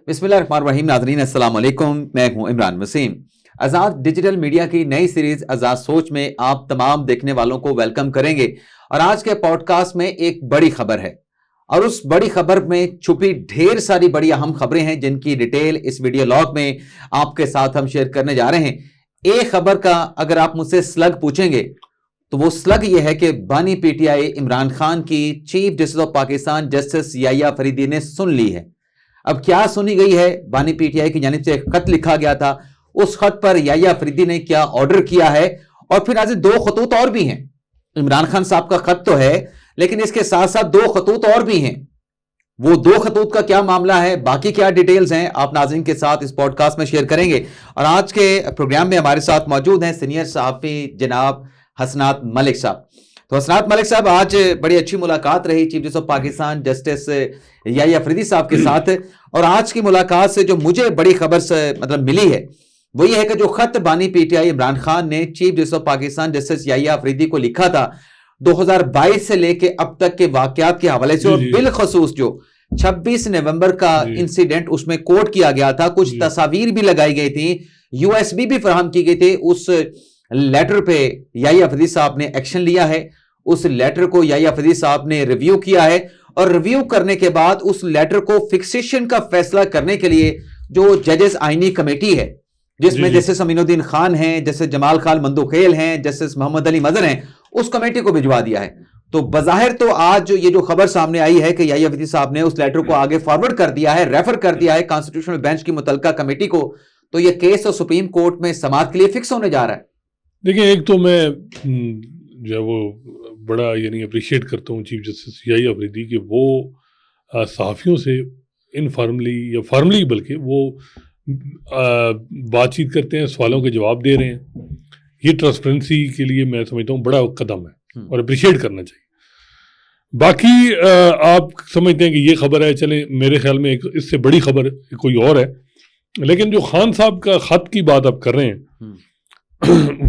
بسم اللہ الرحمن الرحیم. ناظرین السلام علیکم, میں ہوں عمران وسیم. آزاد ڈیجیٹل میڈیا کی نئی سیریز آزاد سوچ میں آپ تمام دیکھنے والوں کو ویلکم کریں گے. اور آج کے پوڈ کاسٹ میں ایک بڑی خبر ہے, اور اس بڑی خبر میں چھپی ڈھیر ساری بڑی اہم خبریں ہیں جن کی ڈیٹیل اس ویڈیو لاگ میں آپ کے ساتھ ہم شیئر کرنے جا رہے ہیں. ایک خبر کا اگر آپ مجھ سے سلگ پوچھیں گے تو وہ سلگ یہ ہے کہ بانی P T I Imran Khan کی Chief Justice of Pakistan Justice Yahya Afridi نے سن لی ہے. اب کیا سنی گئی ہے؟ بانی پی ٹی آئی کی جانب سے ایک خط لکھا گیا تھا, اس خط پر یحییٰ فریدی نے کیا آرڈر کیا ہے, اور پھر آج دو خطوط اور بھی ہیں. عمران خان صاحب کا خط تو ہے لیکن اس کے ساتھ ساتھ دو خطوط اور بھی ہیں. وہ دو خطوط کا کیا معاملہ ہے, باقی کیا ڈیٹیلز ہیں, آپ ناظرین کے ساتھ اس پوڈ کاسٹ میں شیئر کریں گے. اور آج کے پروگرام میں ہمارے ساتھ موجود ہیں سینئر صحافی جناب حسنات ملک صاحب. تو حسنات ملک صاحب, آج بڑی اچھی ملاقات رہی Chief Justice of Pakistan Justice Yahya Afridi صاحب کے ساتھ, اور آج کی ملاقات سے جو مجھے بڑی خبر سے ملی ہے وہ یہ ہے کہ جو خط بانی P T I Imran Khan نے Chief Justice of Pakistan Justice Yahya Afridi کو لکھا تھا 2022 سے لے کے اب تک کے واقعات کے حوالے سے, اور بالخصوص جو 26 نومبر کا انسیڈنٹ اس میں کوٹ کیا گیا تھا, کچھ تصاویر بھی لگائی گئی تھی, یو ایس بی بھی فراہم کی گئی تھی. اس لیٹر پہ یحییٰ فریدی صاحب نے ایکشن لیا ہے, اس لیٹر کو یحییٰ فریدی صاحب نے ریویو کیا ہے, اور ریویو کرنے کے بعد اس لیٹر کو فکسیشن کا فیصلہ کرنے کے لیے جو ججز آئینی کمیٹی ہے جس میں جسٹس امین الدین خان ہیں, جسٹس جمال خان مندوخیل ہیں, جسٹس محمد علی مظہر ہیں, اس کمیٹی کو بھجوا دیا ہے. تو بظاہر تو آج یہ جو خبر سامنے آئی ہے کہ یحییٰ فریدی صاحب نے اس لیٹر کو آگے فارورڈ کر دیا ہے, ریفر کر دیا ہے کانسٹیٹیوشنل بینچ کی متعلقہ کمیٹی کو, تو یہ کیس اور سپریم کورٹ میں سماعت کے لیے فکس ہونے جا رہا ہے. دیکھیں, ایک تو میں جو ہے وہ بڑا اپریشیٹ کرتا ہوں چیف جسٹس یحییٰ فریدی کہ وہ صحافیوں سے انفارملی یا فارملی بلکہ وہ بات چیت کرتے ہیں, سوالوں کے جواب دے رہے ہیں. یہ ٹرانسپیرنسی کے لیے میں سمجھتا ہوں بڑا قدم ہے اور اپریشیٹ کرنا چاہیے. باقی آپ سمجھتے ہیں کہ یہ خبر ہے, چلیں میرے خیال میں اس سے بڑی خبر کوئی اور ہے. لیکن جو خان صاحب کا خط کی بات آپ کر رہے ہیں,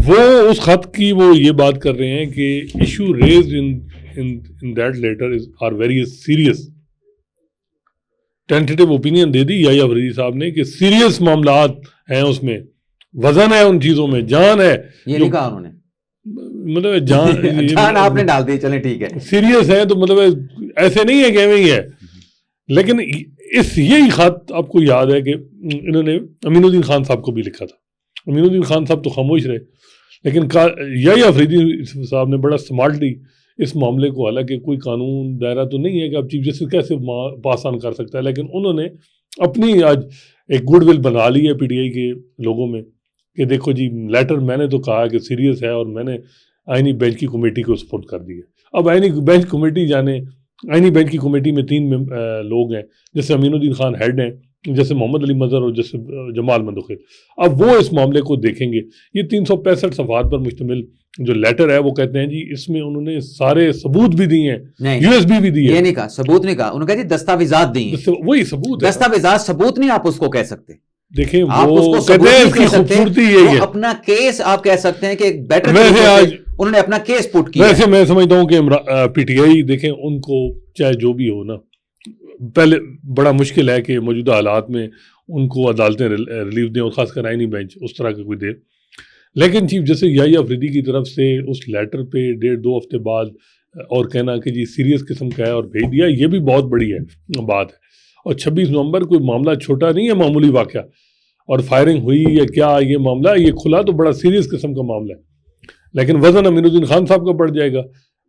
وہ اس خط کی وہ یہ بات کر رہے ہیں کہ issue raised in that letter are very serious. Tentative opinion دے دی یحییٰ فریدی صاحب نے کہ سیریس معاملات ہیں, اس میں وزن ہے, ان چیزوں میں جان ہے. یہ نہیں کہا انہوں نے, مطلب جان آپ نے ڈال دی, چلیں ٹھیک ہے, سیریس ہے, تو مطلب ایسے نہیں ہے کہ ایویں ہی ہے. لیکن یہی خط آپ کو یاد ہے کہ انہوں نے امین الدین خان صاحب کو بھی لکھا تھا. امین الدین خان صاحب تو خاموش رہے, لیکن یحییٰ فریدی صاحب نے بڑا سمارٹلی اس معاملے کو, حالانکہ کوئی قانون دائرہ تو نہیں ہے کہ اب چیف جسٹس کیسے پاس آن کر سکتا ہے, لیکن انہوں نے اپنی آج ایک گڈ ول بنا لی ہے پی ٹی آئی کے لوگوں میں کہ دیکھو جی لیٹر میں نے تو کہا کہ سیریس ہے, اور میں نے آئینی بینچ کی کمیٹی کو سپورٹ کر دی ہے. اب آئینی بینچ کمیٹی آئینی بینچ کی کمیٹی میں 3 لوگ ہیں, جیسے امین الدین خان ہیڈ ہیں, جیسے محمد علی مظہر اور جیسے جمال مندوخیل. اب وہ اس معاملے کو دیکھیں گے. یہ 365 صفحات پر مشتمل جو لیٹر ہے, وہ کہتے ہیں جی اس میں انہوں نے سارے ثبوت بھی دیے ہیں, یو ایس بی بھی دی ہے. یہ نہیں کہا ثبوت نہیں کہا, انہوں نے کہا جی دستاویزات دی ہیں. وہی ثبوت ہے, دستاویزات ثبوت نہیں آپ اس کو کہہ سکتے. دیکھیں وہ کہتے ہیں اس کی خوبصورتی یہی ہے, اپنا کیس آپ کہہ سکتے ہیں کہ ایک بیٹر انہوں نے اپنا کیس پٹ کیا. ویسے میں سمجھتا ہوں کہ پی ٹی آئی دیکھیں ان کو چاہے جو بھی ہو نا, پہلے بڑا مشکل ہے کہ موجودہ حالات میں ان کو عدالتیں ریلیف دیں, اور خاص کر آئینی بینچ اس طرح کا کوئی دے. لیکن چیف جسٹس یحییٰ فریدی کی طرف سے اس لیٹر پہ 1.5-2 ہفتے بعد اور کہنا کہ جی سیریس قسم کا ہے اور بھیج دیا, یہ بھی بہت بڑی ہے بات ہے. اور 26 نومبر کوئی معاملہ چھوٹا نہیں ہے, معمولی واقعہ, اور فائرنگ ہوئی یا کیا یہ معاملہ, یہ کھلا تو بڑا سیریس قسم کا معاملہ ہے. لیکن وزن امین الدین خان صاحب کا بڑھ جائے گا.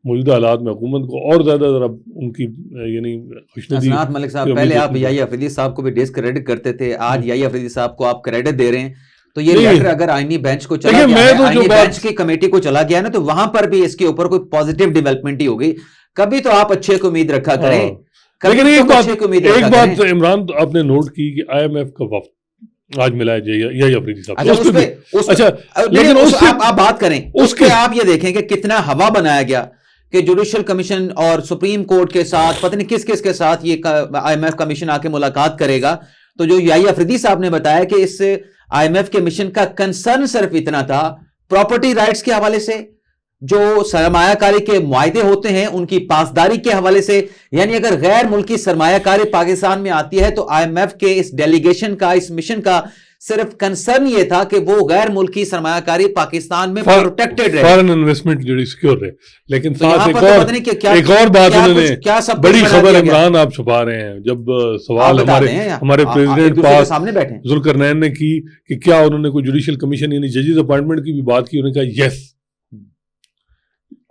موجودہ حالات میں حکومت کو اور زیادہ ذرا ان کی خوشنودی. حسنات ملک صاحب, پہلے آپ یحییٰ فریدی صاحب کو بھی ڈسکریڈٹ کرتے تھے, آج یحییٰ فریدی صاحب کو آپ کریڈٹ دے رہے ہیں. تو یہ لیٹر اگر آئینی بینچ کو چلا گیا ہے, آئینی بینچ کی کمیٹی کو چلا گیا نا, تو وہاں پر بھی اس کے اوپر کوئی پازیٹیو ڈیولپمنٹ ہی ہوگی. کبھی تو آپ اچھے کو امید رکھا کریں. لیکن ایک بات عمران آپ نے نوٹ کی کہ آئی ایم ایف کا وفد آج ملا ہے یحییٰ فریدی صاحب. اچھا, لیکن آپ بات کریں اس کے, آپ یہ دیکھیں کہ کتنا ہوا بنایا گیا کہ جوڈیشل کمیشن اور سپریم کورٹ کے ساتھ پتہ نہیں کس کس کے ساتھ یہ آئی ایم ایف کا مشن آ کے ملاقات کرے گا. تو جو یحییٰ فریدی صاحب نے بتایا کہ اس آئی ایم ایف کے مشن کا کنسرن صرف اتنا تھا پراپرٹی رائٹس کے حوالے سے, جو سرمایہ کاری کے معاہدے ہوتے ہیں ان کی پاسداری کے حوالے سے، یعنی اگر غیر ملکی سرمایہ کاری پاکستان میں آتی ہے تو آئی ایم ایف کے اس ڈیلیگیشن کا، اس مشن کا صرف کنسرن یہ تھا کہ وہ غیر ملکی سرمایہ کاری پاکستان میں پروٹیکٹڈ رہے، فارن انویسٹمنٹ جو سیکیور رہے. لیکن تو یہاں ساتھ پر تو پتہ نہیں کہ ایک اور بات انہوں نے کیا سب بڑی کچھ خبر بنا دیا عمران آپ چھپا رہے ہیں. جب سوال آپ بتا دیں ہیں، ہمارے ایک پریزیڈنٹ دوسرے کے پاس سامنے بیٹھے ہیں. ذوالقرنین نے کی کہ کیا انہوں نے کوئی جوڈیشل کمیشن یعنی ججز اپائنٹمنٹ کی بھی بات کی. انہوں نے کہا یس.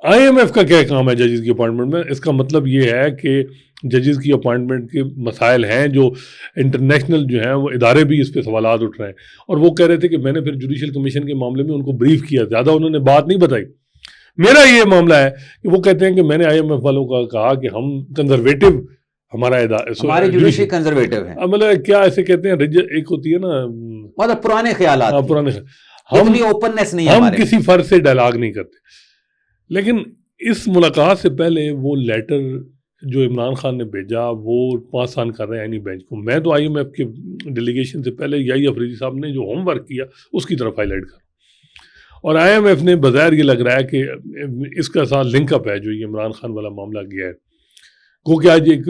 آئی ایم ایف کا کیا کام ہے ججز کی اپائنٹمنٹ میں؟ اس کا مطلب یہ ہے کہ ججز کی اپائنٹمنٹ کے مسائل ہیں جو انٹرنیشنل جو ہیں وہ ادارے بھی اس پہ سوالات اٹھ رہے ہیں. اور وہ کہہ رہے تھے کہ میں نے پھر جوڈیشل کمیشن کے معاملے میں ان کو بریف کیا, زیادہ انہوں نے بات نہیں بتائی. میرا یہ معاملہ ہے کہ وہ کہتے ہیں کہ میں نے آئی ایم ایف والوں کا کہا کہ ہم کنزرویٹو ہمارا ہمارے جوڈیشل کنزرویٹو ہیں. مطلب کیا ایسے کہتے ہیں, ایک ہوتی ہے نا مطلب پرانے خیالات, پرانے ہم اوپننس نہیں, ہم کسی فرد سے ڈائلاگ نہیں کرتے. لیکن اس ملاقات سے پہلے وہ لیٹر جو عمران خان نے بھیجا وہ پاس آن کر رہے ہیں آئینی بینچ کو. میں تو آئی ایم ایف کے ڈیلیگیشن سے پہلے یحییٰ افریدی صاحب نے جو ہوم ورک کیا اس کی طرف ہائی لائٹ کر, اور آئی ایم ایف نے بظاہر یہ لگ رہا ہے کہ اس کا ساتھ لنک اپ ہے جو یہ عمران خان والا معاملہ گیا ہے. کیونکہ آج ایک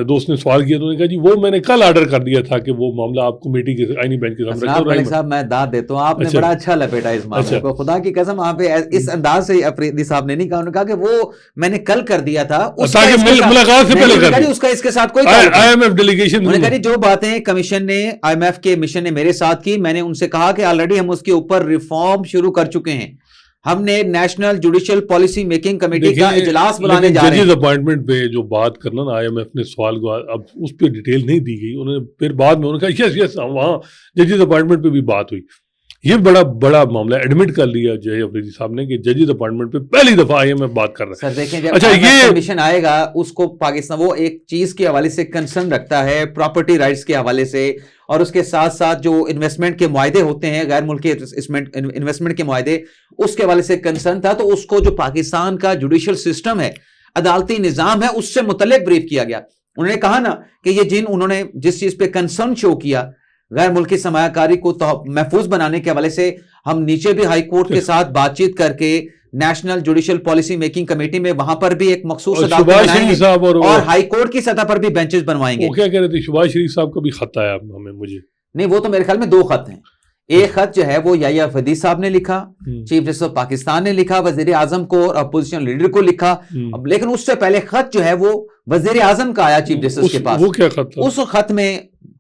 دوست نے سوال کیا تو انہوں نے کہا جی وہ میں نے کل آرڈر کر دیا تھا کہ وہ معاملہ آپ کمیٹی کے آئینی بینچ کے سامنے رکھو. ملک صاحب میں داد دیتا ہوں, آپ نے بڑا اچھا لپیٹا اس معاملے کو, خدا کی قسم. آپ اس انداز سے افریدی صاحب نے نہیں کہا, انہوں نے کہا کہ وہ میں نے کل کر دیا تھا ملاقات سے پہلے کر اس کا اس کے ساتھ کوئی آئی ایم ایف ڈیلیگیشن. انہوں نے کہا جو باتیں کمیشن نے آئی ایم ایف کے مشن نے میرے ساتھ کی, میں نے ان سے کہا کہ آلریڈی ہم اس کے اوپر ریفارم شروع کر چکے ہیں. ہم نے national judicial policy making committee کا اجلاس بلانے جا رہے ہیں. ججز اپوائنٹمنٹ پہ جو بات کرنا نا, آئی ایم ایف نے سوال کو اب اس پہ ڈیٹیل نہیں دی گئی. انہوں نے پھر بعد میں انہوں نے کہا یس وہاں ججز اپوائنٹمنٹ پہ بھی بات ہوئی. یہ بڑا معاملہ ایڈمٹ کر لیا یحییٰ افریدی صاحب نے کہ ججز اپوائنٹمنٹ پہ پہلی دفعہ آئی ایم ایف بات کر رہا ہے. سر دیکھیں جب یہ کمیشن آئے گا اس کو پاکستان وہ ایک چیز کے حوالے سے کنسرن رکھتا ہے, پراپرٹی رائٹس کے حوالے سے, اور اس کے ساتھ ساتھ جو انویسٹمنٹ کے معاہدے ہوتے ہیں غیر ملکی انویسٹمنٹ کے معاہدے, اس کے حوالے سے کنسرن تھا. تو اس کو جو پاکستان کا جوڈیشل سسٹم ہے, عدالتی نظام ہے, اس سے متعلق بریف کیا گیا. انہوں نے کہا نا کہ یہ انہوں نے جس چیز پہ کنسرن شو کیا غیر ملکی سرمایہ کاری کو محفوظ بنانے کے حوالے سے, ہم نیچے بھی ہائی کورٹ کے ساتھ بات چیت کر کے national judicial policy making committee میں وہاں پر بھی ایک مخصوص عدالت بنائیں گے اور ہائی کورٹ کی سطح پر بھی بینچز بنوائیں گے. وہ کیا کہہ رہے تھے شہباز شریف صاحب کا بھی خط آیا ہمیں, مجھے نہیں, وہ تو میرے خیال میں 2 خط ہیں. ایک خط جو ہے وہ یحییٰ افریدی صاحب نے لکھا, چیف جسٹس آف پاکستان نے لکھا, وزیر اعظم کو اور اپوزیشن لیڈر کو لکھا. لیکن اس سے پہلے خط جو ہے وہ وزیر اعظم کا آیا چیف جسٹس کے پاس. وہ کیا خط تھا؟ اس خط میں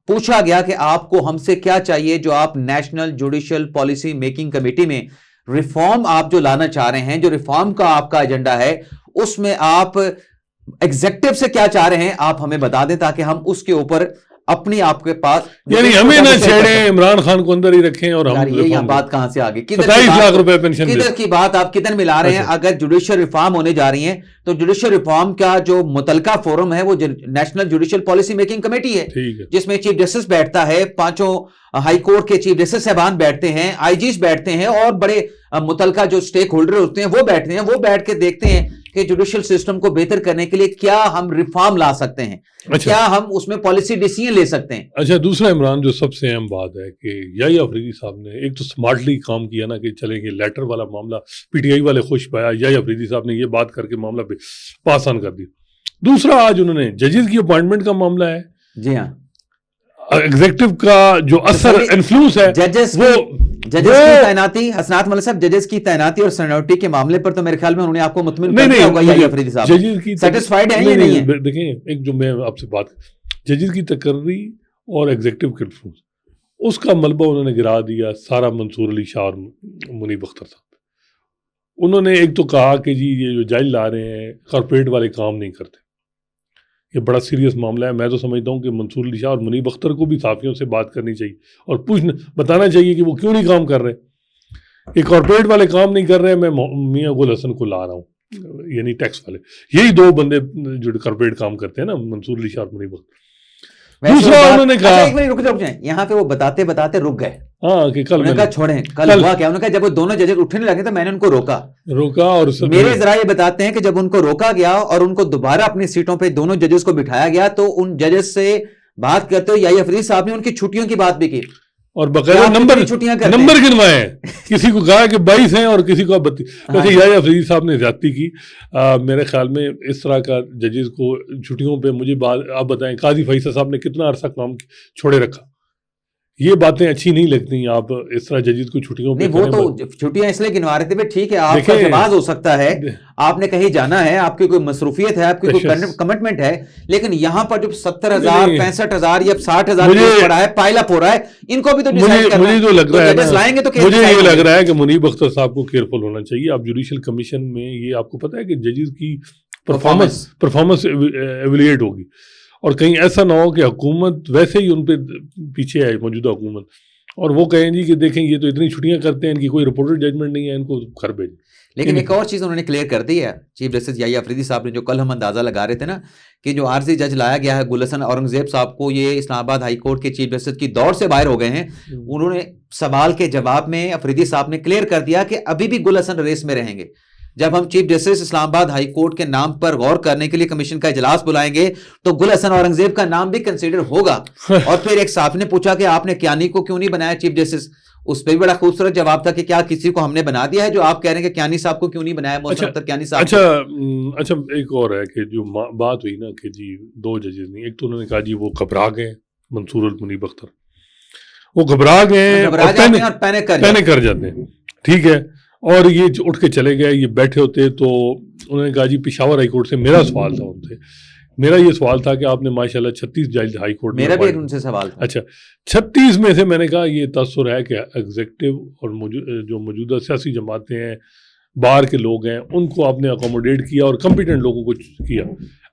پوچھا گیا کہ آپ کو ہم سے کیا چاہیے جو آپ national judicial policy making committee میں ریفارم آپ جو لانا چاہ رہے ہیں, جو ریفارم کا آپ کا ایجنڈا ہے, اس میں آپ ایگزیکٹو سے کیا چاہ رہے ہیں آپ ہمیں بتا دیں تاکہ ہم اس کے اوپر اپنی آپ کے پاس, یعنی ہمیں نہ چھیڑیں, عمران خان کو اندر ہی رکھیں. اور یہ بات کہاں سے آگئی, 27 لاکھ روپے پینشن کدھر کی بات آپ کدھر ملا رہے ہیں؟ اگر جوڈیشل ریفارم ہونے جا رہی ہیں تو جوڈیشل ریفارم کا جو متعلقہ فورم ہے وہ national judicial policy making committee ہے, جس میں چیف جسٹس بیٹھتا ہے, 5 ہائی کورٹ کے چیف جسٹس صاحبان بیٹھتے ہیں, آئی جیز بیٹھتے ہیں, اور بڑے متعلقہ جو سٹیک ہولڈر ہوتے ہیں وہ بیٹھتے ہیں. وہ بیٹھ کے دیکھتے ہیں کہ جوڈیشل سسٹم کو بہتر کرنے کے لیے کیا ہم ریفارم لا سکتے ہیں, کیا ہم اس میں پالیسی ڈیسیژن لے سکتے ہیں. اچھا, دوسرا عمران جو سب سے اہم بات ہے کہ یحییٰ افریدی صاحب نے ایک تو سمارٹلی کام کیا نا کہ چلیں گے لیٹر والا معاملہ پی ٹی آئی والے خوش پایا, یحییٰ افریدی صاحب نے یہ بات کر کے معاملہ پہ پاس آن کر دیا. دوسرا آج انہوں نے ججز کی اپوائنٹمنٹ کا معاملہ ہے, جی ہاں, ایگزیکٹو کا جو اثر انفلوئنس ہے, ججز کی تعیناتی, حسنات ملک صاحب, ججز کی تعیناتی اور سینیورٹی کے معاملے پر تو میرے خیال میں انہوں نے آپ کو مطمئن کر دیا ہوگا یحییٰ افریدی صاحب. سیٹسفائیڈ ہیں یا نہیں ہیں؟ دیکھیں, ایک جو میں آپ سے بات ججز کی تقرری اور ایگزیکٹو کے انفلوئنس, اس کا ملبہ انہوں نے گرا دیا سارا منصور علی شاہ اور منیب اختر صاحب. انہوں نے ایک تو کہا کہ جی یہ جو جج لا رہے ہیں کارپوریٹ والے کام نہیں کرتے, یہ بڑا سیریس معاملہ ہے. میں تو سمجھتا ہوں کہ منصور علی شاہ اور منیب اختر کو بھی صحافیوں سے بات کرنی چاہیے اور بتانا چاہیے کہ وہ کیوں نہیں کام کر رہے. یہ کارپوریٹ والے کام نہیں کر رہے, میں میاں گل حسن کو لا رہا ہوں, یعنی ٹیکس والے, یہی 2 بندے جو کارپوریٹ کام کرتے ہیں نا, منصور علی شاہ اور منیب اختر. دوسرا انہوں نے کہا, ایک منٹ رک جائیں, یہاں پہ وہ بتاتے بتاتے رک گئے. ہاں کہ کل انہوں نے کہا چھوڑیں, کل ہوا کیا, انہوں نے کہا جب وہ دونوں ججز اٹھنے لگے تو میں نے ان کو روکا. اور میرے ذرا یہ بتاتے ہیں کہ جب ان کو روکا گیا اور ان کو دوبارہ اپنی سیٹوں پہ دونوں ججز کو بٹھایا گیا تو ان ججز سے بات کرتے ہوئے یحییٰ افریدی صاحب نے ان کی چھٹیوں کی بات بھی کی. اور باقاعدہ نمبر گنوائے ہیں. کسی کو کہا کہ 22 ہیں اور کسی کو 32. ویسے یحییٰ افریدی صاحب نے زیادتی کی. میرے خیال میں اس طرح کا ججز کو چھٹیوں پہ, مجھے آپ بتائیں قاضی فیصل صاحب نے کتنا عرصہ کام چھوڑے رکھا. یہ باتیں اچھی نہیں لگتی. آپ اس طرح ججز کو چھٹیوں پہ, وہ تو چھٹیاں اس لیے گنوا رہے تھے. ٹھیک ہے, آپ کا جواز ہو سکتا ہے, آپ نے کہیں جانا ہے, آپ کی کوئی مصروفیت ہے, آپ کی کوئی کمٹمنٹ ہے, لیکن یہاں پر جو 70,000 65,000 یا 60,000 پڑا ہے, پائل اپ ہو رہا ہے, ان کو بھی تو ڈیسائیڈ کرنا ہے. مجھے تو لگ رہا ہے لائیں گے تو مجھے یہ لگ رہا ہے کہ منیب اختر صاحب کو کیئرفل ہونا چاہیے. آپ جوڈیشل کمیشن میں یہ آپ کو پتا ہے کہ ججز کی پرفارمنس ایویلیٹ ہوگی, اور کہیں ایسا نہ ہو کہ حکومت ویسے ہی ان پہ پیچھے ہے, موجودہ حکومت, اور وہ کہیں جی کہ دیکھیں یہ تو اتنی چھٹیاں کرتے ہیں, ان کی کوئی رپورٹڈ ججمنٹ نہیں ہے, ان کو گھر بھیجیں. لیکن ایک اور چیز انہوں نے کلیئر کر دی ہے چیف جسٹس یحییٰ افریدی صاحب نے, جو کل ہم اندازہ لگا رہے تھے نا کہ جو عارضی جج لایا گیا ہے گل حسن اورنگزیب صاحب کو, یہ اسلام آباد ہائی کورٹ کے چیف جسٹس کی دور سے باہر ہو گئے ہیں. انہوں نے سوال کے جواب میں افریدی صاحب نے کلیئر کر دیا کہ ابھی بھی گل حسن ریس میں رہیں گے. جب ہم چیف جسٹس اسلام آباد ہائی کورٹ کے نام پر غور کرنے کے لیے کمیشن کا اجلاس بلائیں گے تو گل حسن اورنگزیب کا نام بھی کنسیڈر ہوگا. اور پھر ایک صاحب نے پوچھا کہ آپ نے کیانی کو کیوں نہیں بنایا چیف جسٹس, اس پہ بھی بڑا خوبصورت جواب تھا کہ کیا کسی کو ہم نے بنا دیا ہے, جو آپ کہہ رہے ہیں کہ کیانی صاحب کو کیوں نہیں بنایا, محسن اختر کیانی صاحب. اچھا ایک اور ہے کہ جو بات ہوئی نا کہ جی 2 ججز نہیں, ایک تو انہوں نے کہا جی وہ گھبرا گئے, منصور المنیب اختر وہ گھبرا گئے اور پینک کر جاتے ہیں. ٹھیک ہے, اور یہ اٹھ کے چلے گئے, یہ بیٹھے ہوتے تو انہوں نے کہا جی پشاور ہائی کورٹ سے میرا سوال تھا ان سے, میرا یہ سوال تھا کہ آپ نے ماشاءاللہ 36 جج ہائی کورٹ میں, میرا بھی ان سے سوال تھا. اچھا 36 میں سے میں نے کہا یہ تاثر ہے کہ ایگزیکٹو اور جو موجودہ سیاسی جماعتیں ہیں, باہر کے لوگ ہیں, ان کو آپ نے اکوموڈیٹ کیا اور کمپیٹنٹ لوگوں کو کیا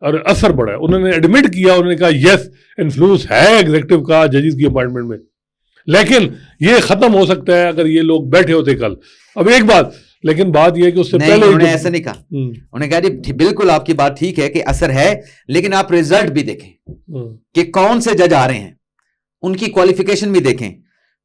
اور اثر بڑھا ہے. انہوں نے ایڈمٹ کیا, انہوں نے کہا یس انفلوئنس ہے ایگزیکٹو کا ججز کی اپوائنٹمنٹ میں, لیکن یہ ختم ہو سکتا ہے اگر یہ لوگ بیٹھے ہوتے کل. اب ایک بات, لیکن بات یہ ہے کہ اس سے پہلے انہوں نے ایسا نہیں کہا. انہوں نے کہا جی بالکل آپ کی بات ٹھیک ہے کہ اثر ہے, لیکن آپ ریزلٹ بھی دیکھیں کہ کون سے جج آ رہے ہیں, ان کی کوالیفیکیشن بھی دیکھیں.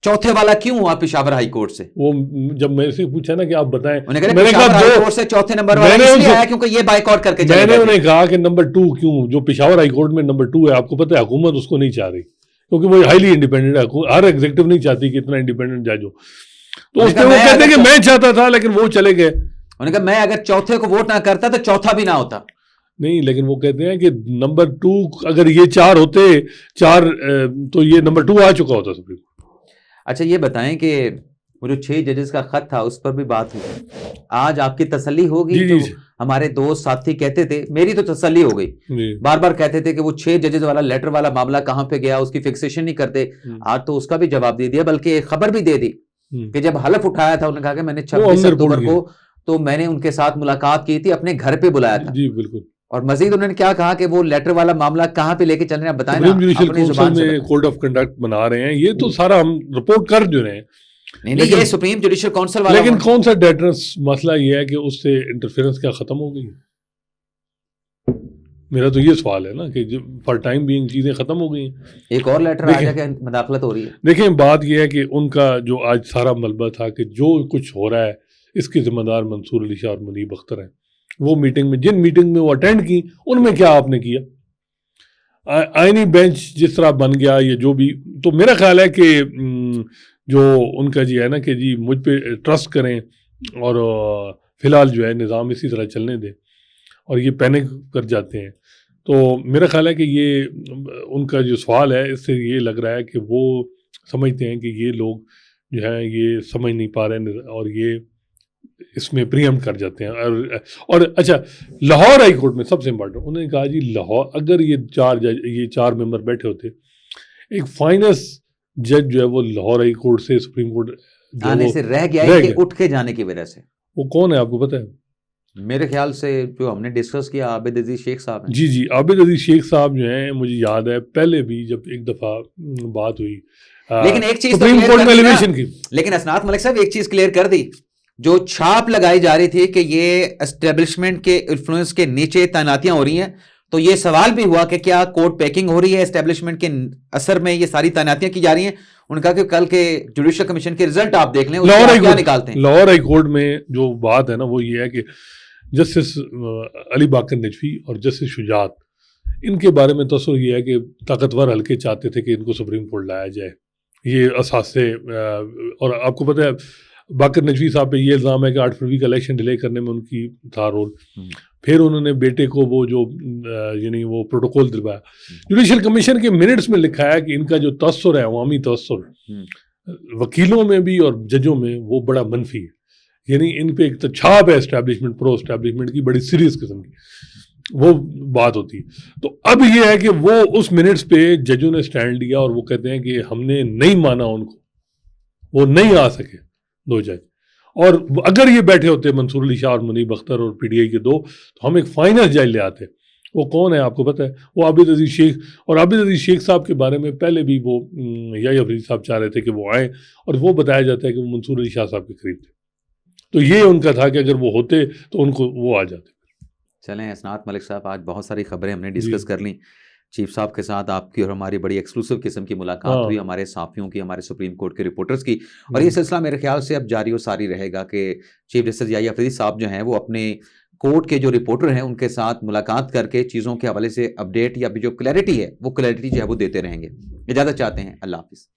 چوتھے والا کیوں ہوا پشاور ہائی کورٹ سے؟ وہ جب میں سے پوچھا نا کہ آپ بتائیں, میں نے کہا ہائی کورٹ سے چوتھے نمبر والا اس لیے آیا کیونکہ یہ بائیکاٹ کر کے میں نے انہیں کہا کہ نمبر 2 کیوں, جو پشاور ہائی کورٹ میں نمبر 2 ہے, آپ کو پتہ ہے حکومت اس کو نہیں چاہ رہی کیونکہ وہ ہائیلی انڈیپینڈنٹ ہے. ہر ایگزیکٹو نہیں چاہتی کہ اتنا انڈیپینڈنٹ جج ہو, تو اس پہ وہ کہتے ہیں کہ میں چاہتا تھا لیکن وہ چلے گئے. انہوں نے کہا میں اگر چوتھے کو ووٹ نہ کرتا تو چوتھا بھی نہ ہوتا. نہیں, لیکن وہ کہتے ہیں کہ نمبر 2 اگر یہ 4 ہوتے 4 تو یہ نمبر 2 آ چکا ہوتا سپریم کورٹ. اچھا یہ بتائیں کہ وہ جو 6 ججز کا خط تھا اس پر بھی بات ہوئی, آج آپ کی تسلی ہوگی. جو ہمارے دوست ساتھی کہتے تھے, میری تو تسلی ہو گئی, بار بار کہتے تھے کہ وہ 6 ججز والا لیٹر والا معاملہ کہاں پہ گیا, اس کی فکسیشن نہیں کرتے. آج تو اس کا بھی جواب دے دیا, بلکہ ایک خبر بھی دے دی کہ جب حلف اٹھایا تھا انہوں نے کہا کہ میں نے 26 اکتوبر کو تو میں نے ان کے ساتھ ملاقات کی تھی, اپنے گھر پہ بلایا تھا. جی بالکل. اور مزید انہوں نے کیا کہا کہ وہ لیٹر والا معاملہ کہاں پہ لے کے چل رہے ہیں, بتائیں نا اپنی زبان سے. کوڈ آف کنڈکٹ بنا رہے ہیں, یہ تو سارا ہم رپورٹ کر جو رہے ہیں. نہیں یہ سپریم جوڈیشل کونسل والا, لیکن کون سا ڈیٹرنس مسئلہ یہ ہے کہ اس سے انٹرفیئرنس کیا ختم ہو گئی. میرا تو یہ سوال ہے نا کہ فار ٹائم بینگ چیزیں ختم ہو گئی ہیں. ایک اور لیٹر آ جا کے مداخلت ہو رہی ہے. دیکھیں بات یہ ہے کہ ان کا جو آج سارا ملبہ تھا کہ جو کچھ ہو رہا ہے اس کے ذمہ دار منصور علی شاہ اور منیب اختر ہیں. وہ میٹنگ میں جن میٹنگ میں وہ اٹینڈ کی ان میں کیا آپ نے کیا, آئینی بینچ جس طرح بن گیا یہ جو بھی, تو میرا خیال ہے کہ جو ان کا جی ہے نا کہ جی مجھ پہ ٹرسٹ کریں اور فی الحال جو ہے نظام اسی طرح چلنے دیں, اور یہ پینک کر جاتے ہیں. تو میرا خیال ہے کہ یہ ان کا جو سوال ہے اس سے یہ لگ رہا ہے کہ وہ سمجھتے ہیں کہ یہ لوگ جو ہیں یہ سمجھ نہیں پا رہے ہیں اور یہ اس میں پریمپٹ کر جاتے ہیں. اور اچھا لاہور ہائی کورٹ میں سب سے امپورٹنٹ انہوں نے کہا جی لاہور اگر یہ 4 ممبر بیٹھے ہوتے, ایک فائنس جج جو ہے وہ لاہور ہائی کورٹ سے سپریم کورٹ آنے سے رہ گیا کہ اٹھ کے جانے کی وجہ سے. وہ کون ہے آپ کو پتہ ہے؟ میرے خیال سے جو ہم نے ڈسکس کیا عابد عزیز شیخ صاحب ہیں. جی عابد عزیز شیخ صاحب جو ہیں, مجھے یاد ہے پہلے بھی جب ایک دفعہ بات ہوئی لیکن ایک چیز سپریم کورٹ میں ایلیویشن کی, لیکن اسناد ملک صاحب ایک چیز کلیئر کر دی, جو چھاپ لگائی جا رہی تھی کہ یہ اسٹیبلشمنٹ کے انفلوئنس کے نیچے تعیناتیاں ہو رہی ہیں, تو یہ سوال بھی ہوا کہ کیا کورٹ پیکنگ ہو رہی ہے اسٹیبلشمنٹ کے اثر میں یہ ساری تعیناتیاں کی جا رہی ہیں. ان کا کہ کل کے جوڈیشل کمیشن کے رزلٹ آپ دیکھ لیں کیا نکالتے ہیں. لاہور ہائی کورٹ میں جو بات ہے نا وہ یہ ہے کہ جسٹس علی باقر نجفی اور جسٹس شجاعت, ان کے بارے میں تصور یہ ہے کہ طاقتور حلقے چاہتے تھے کہ ان کو سپریم کورٹ لایا جائے, یہ اثاثے. اور آپ کو پتہ ہے باقر نجوی صاحب پہ یہ الزام ہے کہ 8 فروری کا الیکشن ڈیلے کرنے میں ان کی تھا رول. پھر انہوں نے بیٹے کو وہ جو یعنی وہ پروٹوکول دلوایا. جوڈیشل کمیشن کے منٹس میں لکھا ہے کہ ان کا جو تاثر ہے عوامی تاثر وکیلوں میں بھی اور ججوں میں وہ بڑا منفی ہے. یعنی ان پہ ایک تو چھاپ ہے اسٹیبلشمنٹ پرو اسٹیبلشمنٹ کی بڑی سیریس قسم کی, وہ بات ہوتی ہے. تو اب یہ ہے کہ وہ اس منٹس پہ ججوں نے سٹینڈ لیا اور وہ کہتے ہیں کہ ہم نے نہیں مانا ان کو, وہ نہیں آ سکے 2 جج. اور اگر یہ بیٹھے ہوتے منصور علی شاہ اور منیب اختر اور پی ٹی آئی کے 2 تو ہم ایک فائنل جج لے آتے. وہ کون ہے آپ کو پتہ ہے؟ وہ عابد عزیز شیخ. اور عابد عزیز شیخ صاحب کے بارے میں پہلے بھی وہ یحییٰ افریدی صاحب چاہ رہے تھے کہ وہ آئیں, اور وہ بتایا جاتا ہے کہ وہ منصور علی شاہ صاحب کے قریب تھے. تو یہ ان کا تھا کہ اگر وہ ہوتے تو ان کو وہ آ جاتے. چلیں اسناد ملک صاحب, آج بہت ساری خبریں ہم نے ڈسکس کر لیں. چیف صاحب کے ساتھ آپ کی اور ہماری بڑی ایکسکلوسیو قسم کی ملاقات ہوئی, ہمارے صحافیوں کی, ہمارے سپریم کورٹ کے رپورٹرز کی. اور یہ سلسلہ میرے خیال سے اب جاری و ساری رہے گا کہ چیف جسٹس یحییٰ افریدی صاحب جو ہیں وہ اپنے کورٹ کے جو رپورٹر ہیں ان کے ساتھ ملاقات کر کے چیزوں کے حوالے سے اپڈیٹ یا جو کلیئرٹی ہے وہ کلیئرٹی جو ہے وہ دیتے رہیں گے. اجازت چاہتے ہیں, اللہ حافظ.